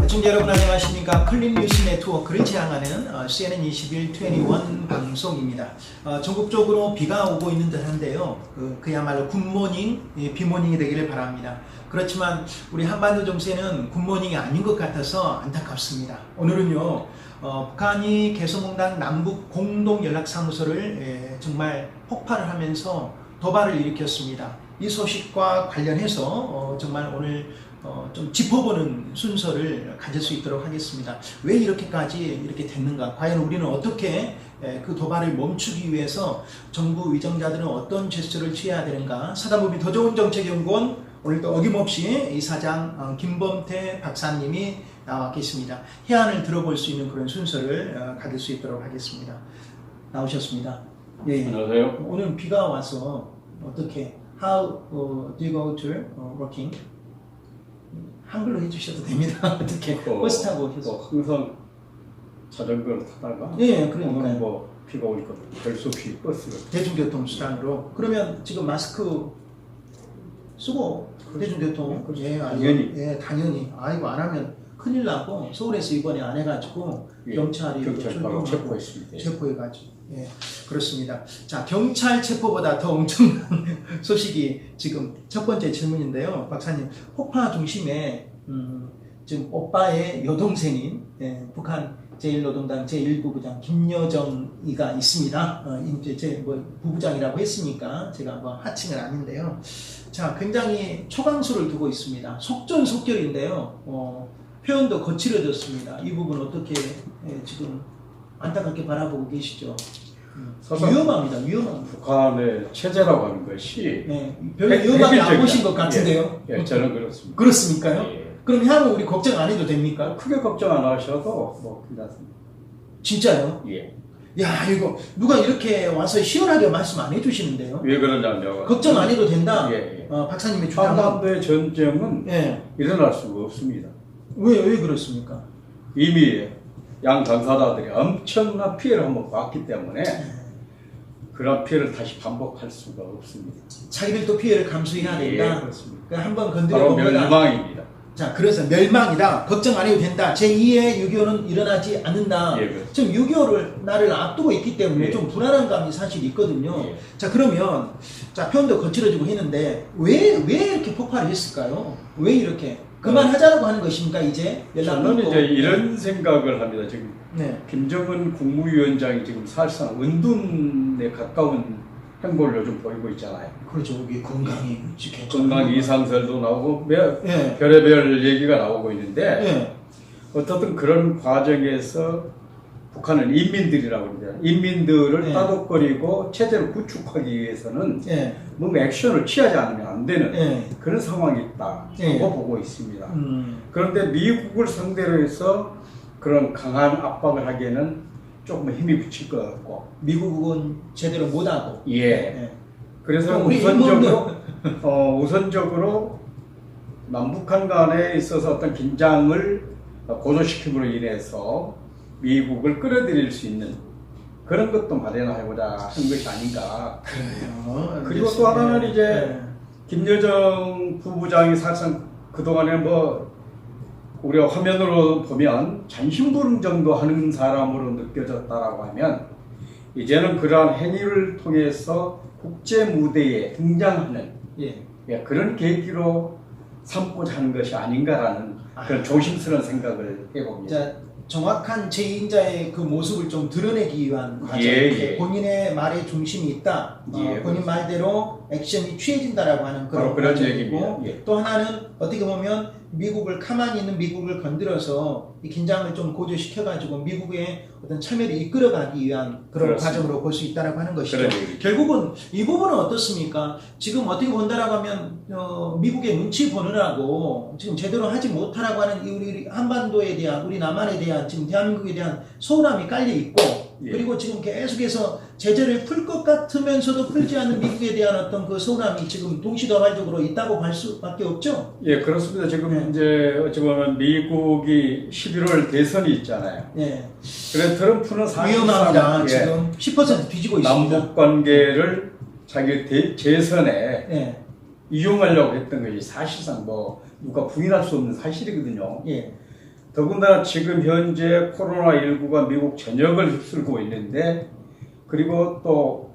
시청자 여러분 안녕하십니까. 클린 뉴스 네트워크를 지향하는 CNN21 방송입니다. 전국적으로 비가 오고 있는 듯 한데요. 그야말로 굿모닝, 비모닝이 되기를 바랍니다. 그렇지만 우리 한반도 정세는 굿모닝이 아닌 것 같아서 안타깝습니다. 오늘은요, 북한이 개성공단 남북 공동연락사무소를 정말 폭발을 하면서 도발을 일으켰습니다. 이 소식과 관련해서 정말 오늘 좀 짚어보는 순서를 가질 수 있도록 하겠습니다. 왜 이렇게까지 이렇게 됐는가? 과연 우리는 어떻게 그 도발을 멈추기 위해서 정부 위정자들은 어떤 제스처를 취해야 되는가? 사단법인 더 좋은 정책연구원 오늘도 어김없이 이사장 김범태 박사님이 나와 계십니다. 해안을 들어볼 수 있는 그런 순서를 가질 수 있도록 하겠습니다. 나오셨습니다. 예. 안녕하세요. 오늘 비가 와서 어떻게 How do you go to working? 한글로 해주셔도 됩니다. 어떻게 버스 타고 오셔서 항상 자전거를 타다가 예, 그러니까요. 오늘 뭐 비가 오니까 별 수 없이 버스를 대중교통 수단으로 그러면 지금 마스크 쓰고 대중교통 예, 당연히. 예, 당연히 아이고 안 하면 큰일 나고 서울에서 이번에 안 해가지고 예, 경찰이 경찰과로 체포했습니다. 체포해가지고 예, 그렇습니다. 자, 경찰 체포보다 더 엄청난 소식이 지금 첫 번째 질문인데요. 박사님, 폭파 중심에 지금 오빠의 여동생인 북한 제1노동당 제1부부장 김여정이가 있습니다. 이제 제 뭐 부부장이라고 했으니까 제가 뭐 하칭은 아닌데요. 자, 굉장히 초강수를 두고 있습니다. 속전속결인데요. 표현도 거칠어졌습니다. 이 부분 어떻게 지금 안타깝게 바라보고 계시죠? 위험합니다. 위험합니다. 북한의 체제라고 하는 것이 별로 위험하게 안 보신 것 같은데요. 예, 저는 그렇습니다. 그렇습니까요? 예. 그럼 향후 우리 걱정 안 해도 됩니까? 크게 걱정 안 하셔도 뭐 괜찮습니다. 진짜요? 예. 야, 이거 누가 이렇게 와서 시원하게 말씀 안 해주시는데요? 왜 그러냐면 걱정 안 해도 된다. 예, 예. 박사님의 주장은 한반도의 전쟁은 예. 일어날 수가 없습니다. 왜 그렇습니까? 이미 양 당사자들이 엄청난 피해를 한번 봤기 때문에 그런 피해를 다시 반복할 수가 없습니다. 자기들도 피해를 감수해야 된다. 예, 그렇습니다. 그러니까 한번 바로 건드려보면 멸망입니다. 자, 그래서 멸망이다. 걱정 안 해도 된다. 제2의 6.25는 일어나지 않는다. 예, 그렇죠. 지금 6.25를 나를 앞두고 있기 때문에 예. 좀 불안한 감이 사실 있거든요. 예. 자, 그러면 자, 표현도 거칠어지고 했는데 왜 이렇게 폭발을 했을까요? 왜 이렇게 그만하자라고 하는 것입니까? 이제 연락 저는 끊고. 이제 이런 생각을 합니다. 지금 네. 김정은 국무위원장이 지금 사실상 은둔에 가까운 행보를 요즘 보이고 있잖아요. 그렇죠. 이게 건강이 건강 이상설도 나오고 예. 별의별 얘기가 나오고 있는데 예. 어떻든 그런 과정에서 북한은 인민들이라고 그러잖아요. 인민들을 예. 따독거리고 체제를 구축하기 위해서는 예. 뭔가 액션을 취하지 않으면 안 되는 예. 그런 상황이 있다고 예. 보고 있습니다. 그런데 미국을 상대로 해서 그런 강한 압박을 하기에는 조금 힘이 붙일 것 같고 미국은 제대로 못하고. 예. 예. 그래서 우리 우선적으로 남북한 간에 있어서 어떤 긴장을 고조시킴으로 인해서 미국을 끌어들일 수 있는 그런 것도 마련해보자 하는 것이 아닌가. 그래요. 그리고 또 하나는 이제 예. 김여정 부부장이 사실상 그동안에 뭐 우리가 화면으로 보면 잔심부름 정도 하는 사람으로 느껴졌다라고 하면 이제는 그러한 행위를 통해서 국제 무대에 등장하는 예. 그런 계기로 삼고자 하는 것이 아닌가라는 그런 조심스러운 생각을 해봅니다. 자, 정확한 제2인자의 그 모습을 좀 드러내기 위한 과정. 예. 본인의 말에 중심이 있다. 예, 본인 말대로 액션이 취해진다라고 하는 그런 그런 과정이고, 얘기입니다. 예. 또 하나는 어떻게 보면 미국을 가만히 있는 미국을 건드려서 이 긴장을 좀 고조시켜가지고 미국의 어떤 참여를 이끌어가기 위한 그런 그렇습니다. 과정으로 볼 수 있다라고 하는 것이죠. 그런 얘기죠. 결국은 이 부분은 어떻습니까? 지금 어떻게 본다라고 하면 미국의 눈치 보느라고 지금 제대로 하지 못하라고 하는 이 우리 한반도에 대한 우리 남한에 대한 지금 대한민국에 대한 소홀함이 깔려 있고 예. 그리고 지금 계속해서 제재를 풀 것 같으면서도 풀지 않는 미국에 대한 어떤 그 소홀함이 지금 동시다발적으로 있다고 볼 수밖에 없죠. 예, 그렇습니다. 지금 이제 어찌 보면 미국이 11월 대선이 있잖아요. 예. 그래서 트럼프는 위험합니다. 사실상 지금 10% 뒤지고 있습니다. 남북 관계를 자기 재선에 예. 이용하려고 했던 것이 사실상 뭐 누가 부인할 수 없는 사실이거든요. 예. 더군다나 지금 현재 코로나19가 미국 전역을 휩쓸고 있는데, 그리고 또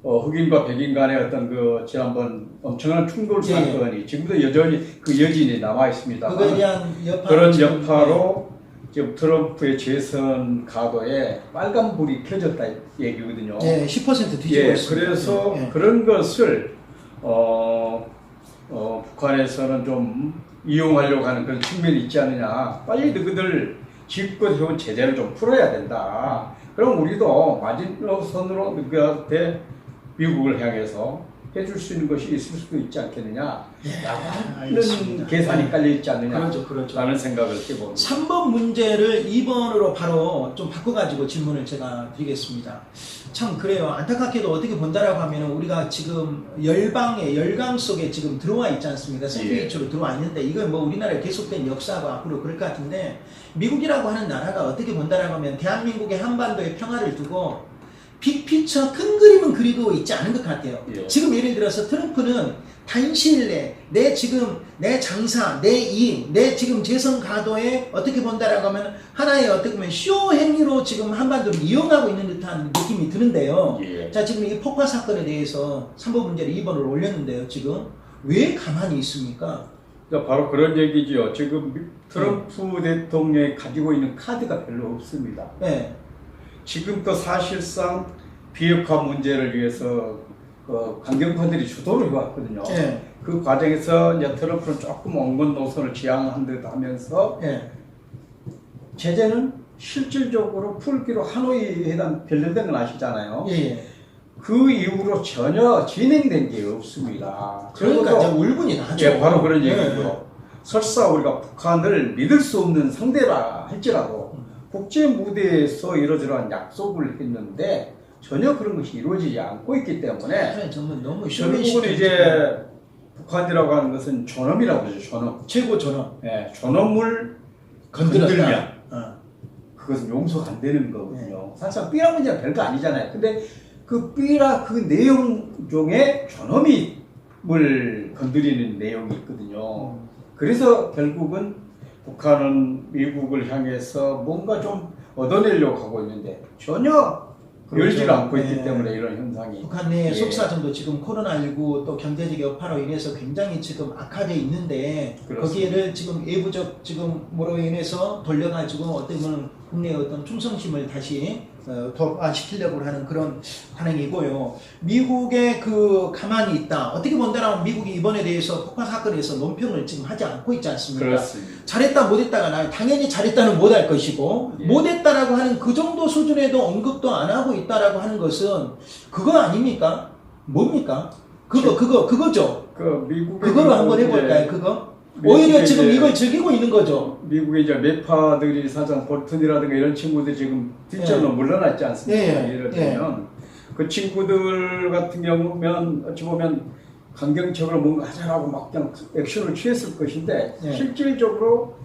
흑인과 백인 간의 어떤 그 지난번 엄청난 충돌 예. 사건이 지금도 여전히 그 여진이 남아 있습니다. 그거에 대한 그런 지금, 여파로 지금 트럼프의 재선 가도에 빨간 불이 켜졌다 얘기거든요. 예, 10% 뒤집어 예, 있습니다. 그래서 예. 그런 것을 북한에서는 좀 이용하려고 하는 그런 측면이 있지 않느냐. 빨리 너희들 지금껏 해온 제재를 좀 풀어야 된다. 그럼 우리도 마지노선으로 너희한테 미국을 향해서 해줄 수 있는 것이 있을 수도 있지 않겠느냐. 라고 알겠습니다. 하는 계산이 깔려 있지 않느냐. 그렇죠, 그렇죠. 라는 생각을 해봅니다. 3번 문제를 2번으로 바로 좀 바꿔가지고 질문을 제가 드리겠습니다. 참 그래요. 안타깝게도 어떻게 본다라고 하면 우리가 지금 열강 속에 지금 들어와 있지 않습니까? 샌드위치로 들어와 있는데 이건 뭐 우리나라의 계속된 역사고 앞으로 그럴 것 같은데 미국이라고 하는 나라가 어떻게 본다라고 하면 대한민국의 한반도의 평화를 두고 빅피처 큰 그림은 그리고 있지 않은 것 같아요. 예. 지금 예를 들어서 트럼프는 단시일 내에 내 장사, 내 이익, 내 지금 재선 가도에 어떻게 본다라고 하면 하나의 어떻게 보면 쇼 행위로 지금 한반도를 이용하고 있는 듯한 느낌이 드는데요. 예. 자, 지금 이 폭파 사건에 대해서 3번 문제를 2번으로 올렸는데요. 지금 왜 가만히 있습니까? 그러니까 바로 그런 얘기죠. 지금 트럼프 대통령이 가지고 있는 카드가 별로 없습니다. 네. 지금도 사실상 비핵화 문제를 위해서 강경파들이 주도를 해왔거든요. 네. 그 과정에서 이제 트럼프는 조금 원건 노선을 지향한 듯 하면서 네. 제재는 실질적으로 풀기로 하노이에 해당 결렬된 건 아시잖아요. 예. 그 이후로 전혀 진행된 게 없습니다. 그러니까 이제 적어도 울분이 나죠. 예, 바로 그런 얘기고요. 네. 설사 우리가 북한을 믿을 수 없는 상대라 할지라도 국제 무대에서 이러저러한 약속을 했는데 전혀 그런 것이 이루어지지 않고 있기 때문에 정말 너무 결국은 이제 북한이라고 하는 것은 존엄이라고 그러죠. 존엄. 최고 존엄. 예, 존엄을 건드렸다. 건들면 어. 그것은 용서가 안 되는 거거든요. 사실상 삐라 문제는 별거 아니잖아요. 근데 그 삐라 그 내용 중에 존엄을 건드리는 내용이 있거든요. 그래서 결국은 북한은 미국을 향해서 뭔가 좀 얻어내려고 하고 있는데 전혀 열지를 그렇죠. 않고 있기 네. 때문에 이런 현상이 북한 내 예. 속사정도 지금 코로나19 또 경제적 여파로 인해서 굉장히 지금 악화되어 있는데 그렇습니다. 거기에를 지금 외부적 지금 뭐로 인해서 돌려가지고 어떻게 보면 국내의 어떤 충성심을 다시 도화시키려고 하는 그런 반응이고요. 미국의 그 가만히 있다. 어떻게 본다라면 미국이 이번에 대해서 폭파 사건에서 논평을 지금 하지 않고 있지 않습니까? 그렇습니다. 잘했다 못했다가 나 당연히 잘했다는 못할 것이고 예. 못했다라고 하는 그 정도 수준에도 언급도 안 하고 있다라고 하는 것은 그거 아닙니까? 뭡니까? 그거죠. 그 미국의 그거로 한번 이제 해볼까요? 그거? 미국의 오히려 지금 이제 이걸 즐기고 있는 거죠. 미국의 이제 매파들이 사장 볼튼이라든가 이런 친구들이 지금 뒷전으로 물러났지 않습니까? 예. 예를 들면 그 친구들 같은 경우면 어찌 보면 강경책으로 뭔가 하자라고 막 그냥 액션을 취했을 것인데 예. 실질적으로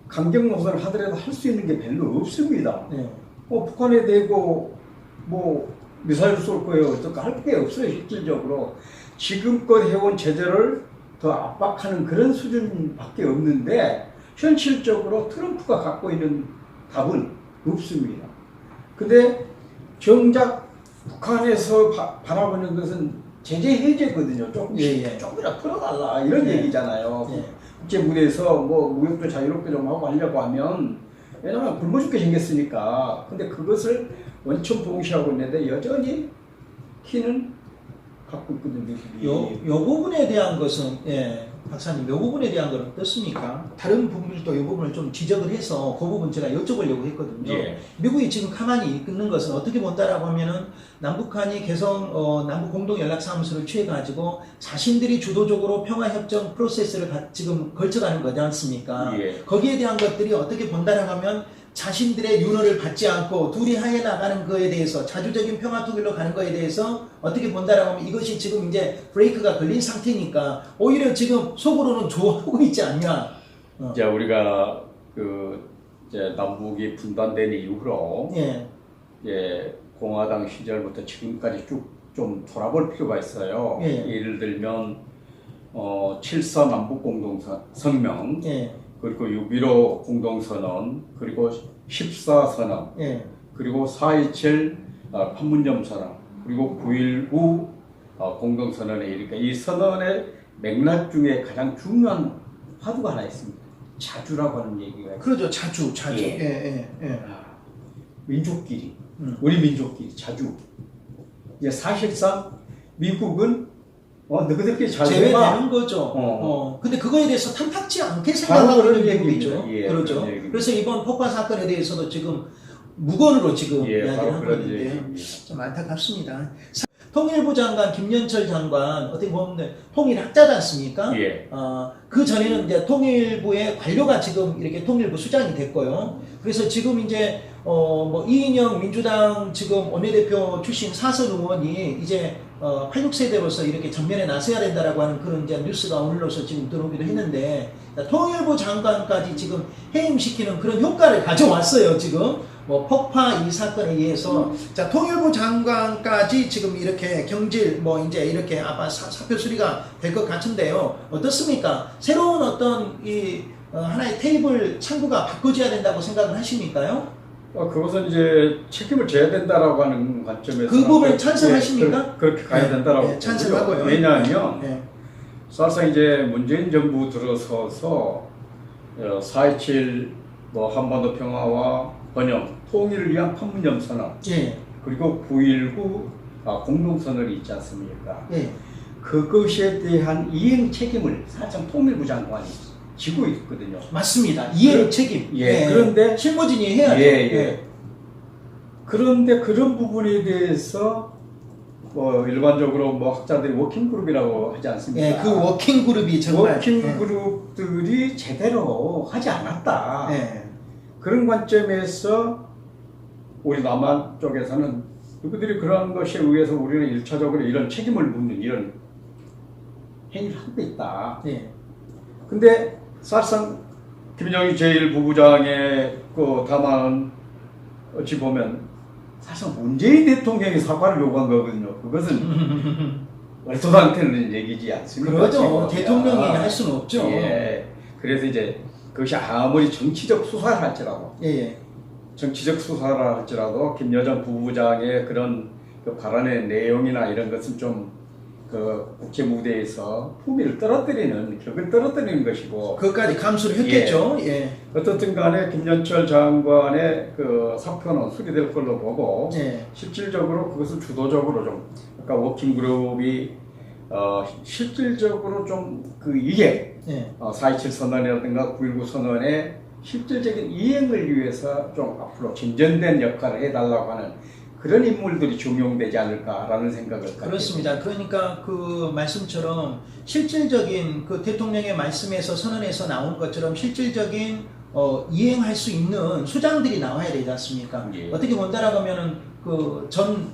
강경 노선을 하더라도 할 수 있는 게 별로 없습니다. 네. 북한에 대고 뭐 미사일 쏠 거예요. 어떻게 할 게 없어요. 실질적으로 지금껏 해온 제재를 더 압박하는 그런 수준밖에 없는데 현실적으로 트럼프가 갖고 있는 답은 없습니다. 근데 정작 북한에서 바라보는 것은 제재 해제거든요. 조금이라도 풀어달라 이런 얘기잖아요. 국제 무대에서 뭐 무역도 자유롭게 좀 하고 하려고 하면 왜냐면 굶어 죽게 생겼으니까. 근데 그것을 원천 봉쇄하고 있는데 여전히 키는 갖고 있거든요. 요 부분에 대한 것은 박사님 요 부분에 대한 건 어떻습니까? 다른 부분들도 이 부분을 좀 지적을 해서 그 부분 제가 여쭤보려고 했거든요. 예. 미국이 지금 가만히 있는 것은 어떻게 본다라고 하면은 남북한이 개성 남북 공동 연락사무소를 취해가지고 자신들이 주도적으로 평화협정 프로세스를 지금 걸쳐가는 거지 않습니까? 예. 거기에 대한 것들이 어떻게 본다라고 하면 자신들의 윤호를 받지 않고 둘이 하에 나가는 거에 대해서 자주적인 평화 통일로 가는 거에 대해서 어떻게 본다라고 하면 이것이 지금 이제 브레이크가 걸린 상태니까 오히려 지금 속으로는 좋아하고 있지 않냐. 이제 우리가 이제 남북이 분단된 이후로 공화당 시절부터 지금까지 쭉 좀 돌아볼 필요가 있어요. 예를 들면 7.4 남북 공동 성명 그리고 6.15 공동선언, 그리고 14선언, 예. 그리고 4.27 판문점 선언, 그리고 9.19 공동선언에 이르니까 이 선언의 맥락 중에 가장 중요한 화두가 하나 있습니다. 자주라고 하는 얘기가 있어요. 그러죠. 자주. 예. 예. 민족끼리, 우리 민족끼리 자주. 이제 사실상 미국은 너희들끼리 잘 제외되는 거죠. 근데 그거에 대해서 탐탁지 않게 바로 생각하고 그런 있는 미국이죠. 얘기입니다. 예, 그렇죠. 그런 얘기입니다. 그래서 이번 폭파 사건에 대해서도 지금 무건으로 지금 이야기를 바로 하고 그런 있는데 얘기입니다. 좀 안타깝습니다. 통일부 장관 김연철 장관 어떻게 보면 통일학자지 않습니까? 예. 그 전에는 이제 통일부의 관료가 지금 이렇게 통일부 수장이 됐고요. 그래서 지금 이제 뭐 이인영 민주당 지금 원내대표 출신 사선 의원이 이제 86세대로서 이렇게 전면에 나서야 된다라고 하는 그런 이제 뉴스가 오늘로서 지금 들어오기도 했는데 통일부 장관까지 지금 해임시키는 그런 효과를 가져왔어요. 지금 뭐 폭파 이 사건에 의해서 자 통일부 장관까지 지금 이렇게 경질 뭐 이제 이렇게 아마 사표 수리가 될 것 같은데요. 어떻습니까? 새로운 어떤 이 하나의 테이블 창구가 바꿔줘야 된다고 생각을 하십니까요? 그것은 이제 책임을 져야 된다라고 하는 관점에서 그 부분 찬성하십니까? 그렇게 가야 된다라고 네, 찬성하고요. 왜냐하면 네. 사실상 이제 문재인 정부 들어서서 4.27 뭐 한반도 평화와 번영, 통일을 위한 판문점 선언, 예. 그리고 9.19 공동선언이 있지 않습니까? 예. 그것에 대한 이행 책임을 사실상 통일부 장관이 지고 있거든요. 맞습니다. 이행 책임. 예. 그런데 실무진이 해야 돼요. 예. 그런데 그런 부분에 대해서 일반적으로 뭐 학자들이 워킹그룹이라고 하지 않습니까? 예, 그 워킹그룹이 정말 워킹그룹들이 제대로 하지 않았다. 예. 그런 관점에서 우리 남한 쪽에서는 그들이 그런 것에 의해서 우리는 일차적으로 이런 책임을 묻는 이런 행위를 하고 있다. 예. 근데 사실상 김정일 제1부부장의 그 담화는 어찌 보면 사실 문재인 대통령이 사과를 요구한 거거든요. 그것은 얼토당태는 얘기지 않습니까? 그러죠. 대통령이 할 수는 없죠. 예. 그래서 이제 그것이 아무리 정치적 수사를 할지라도 예. 정치적 수사를 할지라도 김여정 부부장의 그런 그 발언의 내용이나 이런 것은 좀 그 국제 무대에서 품위를 떨어뜨리는 격을 떨어뜨리는 것이고 그것까지 감수를 했겠죠. 예. 어떻든 간에 김연철 장관의 그 사표는 수리될 걸로 보고 예. 실질적으로 그것을 주도적으로 좀 아까 워킹그룹이 실질적으로 좀 그 이행 4.27 선언이라든가 9.19 선언의 실질적인 이행을 위해서 좀 앞으로 진전된 역할을 해달라고 하는 그런 인물들이 중용되지 않을까라는 생각을 갖게 그렇습니다. 그러니까 그 말씀처럼 실질적인 그 대통령의 말씀에서 선언에서 나온 것처럼 실질적인 이행할 수 있는 수장들이 나와야 되지 않습니까? 예. 어떻게 본다라고 하면은 그 전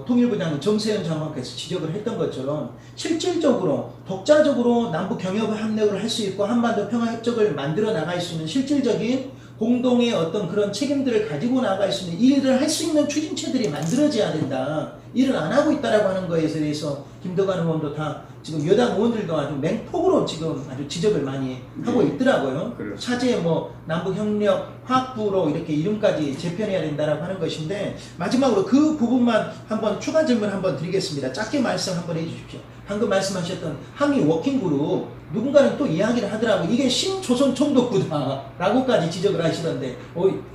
통일부 장관 정세현 장관께서 지적을 했던 것처럼 실질적으로 독자적으로 남북 경협 협력을 할 수 있고 한반도 평화 협정을 만들어 나갈 수 있는 실질적인 공동의 어떤 그런 책임들을 가지고 나갈 수 있는 일을 할 수 있는 추진체들이 만들어져야 된다. 일을 안 하고 있다라고 하는 거에 대해서 김덕환 의원도 다 지금 여당 의원들도 아주 맹폭으로 지금 아주 지적을 많이 하고 있더라고요. 그렇습니다. 차제 뭐 남북협력 화학부로 이렇게 이름까지 재편해야 된다라고 하는 것인데 마지막으로 그 부분만 한번 추가 질문 한번 드리겠습니다. 짧게 말씀 한번 해주십시오. 방금 말씀하셨던 항의 워킹그룹 누군가는 또 이야기를 하더라고 이게 신조선 총독부다라고까지 지적을 하시던데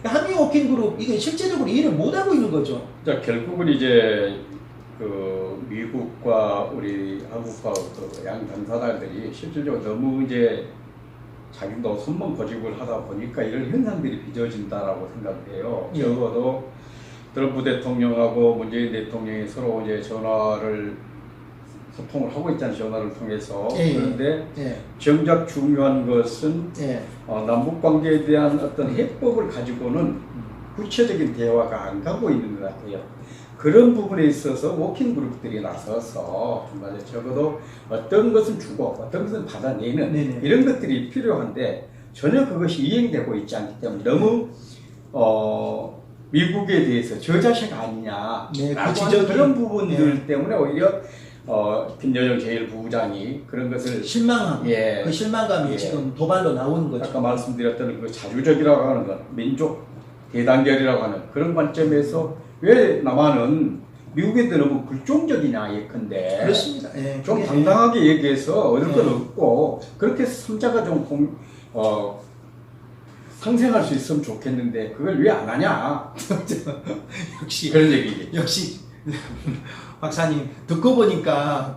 항의 워킹그룹 이게 실제적으로 일을 못하고 있는 거죠. 자, 결국은 이제 그 미국과 우리 한국과 그 양 당사자들이 실질적으로 너무 이제 자기도 손만 고집을 하다 보니까 이런 현상들이 빚어진다라고 생각해요. 예. 적어도 트럼프 대통령하고 문재인 대통령이 서로 이제 전화를 소통을 하고 있다는 전화를 통해서 예. 그런데 예. 정작 중요한 것은 예. 남북 관계에 대한 어떤 해법을 가지고는 구체적인 대화가 안 가고 있는 것 같아요. 그런 부분에 있어서 워킹그룹들이 나서서 정말 적어도 어떤 것은 주고 어떤 것은 받아내는 네네. 이런 것들이 필요한데 전혀 그것이 이행되고 있지 않기 때문에 너무 미국에 대해서 저 자식 아니냐 네, 그 라고 지적이- 그런 부분들 때문에 오히려 김여정 제1부부장이 그런 것을 실망함, 예. 그 실망감이 예. 지금 도발로 나오는 거죠. 아까 말씀드렸던 그 자주적이라고 하는 것, 민족 대단결이라고 하는 그런 관점에서 왜 남한은 미국에 너무 불종적이냐 예컨대 그렇습니다. 예, 좀 그게- 당당하게 얘기해서 얻을 건 예. 없고 그렇게 삼자가 좀 상생할 수 있으면 좋겠는데 그걸 왜 안 하냐 역시 그런 얘기지. 역시 박사님 듣고 보니까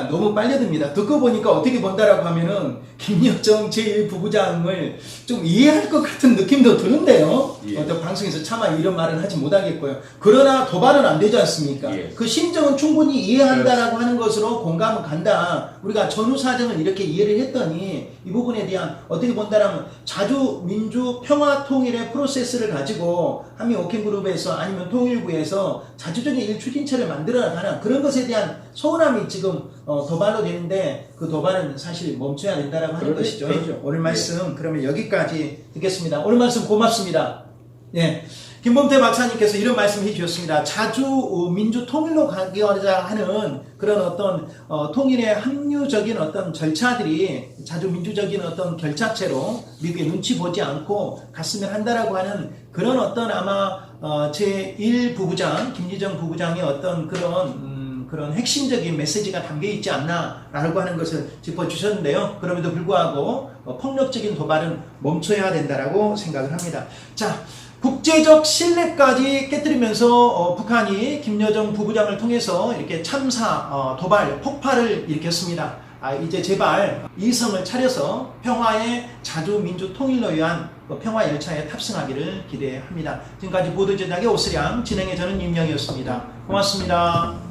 너무 빨려듭니다. 듣고 보니까 어떻게 본다라고 하면은 김여정 제1부부장을 좀 이해할 것 같은 느낌도 드는데요. 예. 어떤 방송에서 차마 이런 말은 하지 못하겠고요. 그러나 도발은 안 되지 않습니까? 예. 그 심정은 충분히 이해한다라고 하는 것으로 공감은 간다. 우리가 전후 사정을 이렇게 이해를 했더니 이 부분에 대한 어떻게 본다라면 자주 민주 평화 통일의 프로세스를 가지고 한미 워킹그룹에서 아니면 통일부에서 자주적인 일 추진체를 만들어 가는 그런 것에 대한 소원함이 지금 도발로 되는데 그 도발은 사실 멈춰야 된다라고 하는 것이죠. 그렇죠. 오늘 말씀 그러면 여기까지 듣겠습니다. 오늘 말씀 고맙습니다. 예. 김범태 박사님께서 이런 말씀 해주셨습니다. 자주 민주 통일로 가고자 하는 그런 어떤 통일의 합리적인 어떤 절차들이 자주 민주적인 어떤 결착체로 미국의 눈치 보지 않고 갔으면 한다라고 하는 그런 어떤 아마 제1부부장 김여정 부부장의 어떤 그런 핵심적인 메시지가 담겨 있지 않나라고 하는 것을 짚어주셨는데요. 그럼에도 불구하고 폭력적인 도발은 멈춰야 된다라고 생각을 합니다. 자, 국제적 신뢰까지 깨뜨리면서 북한이 김여정 부부장을 통해서 이렇게 참사, 도발, 폭발을 일으켰습니다. 이제 제발 이성을 차려서 평화의 자주민주 통일로 위한 평화 열차에 탑승하기를 기대합니다. 지금까지 보도제작의 오스량, 진행의 저는 임영이었습니다. 고맙습니다.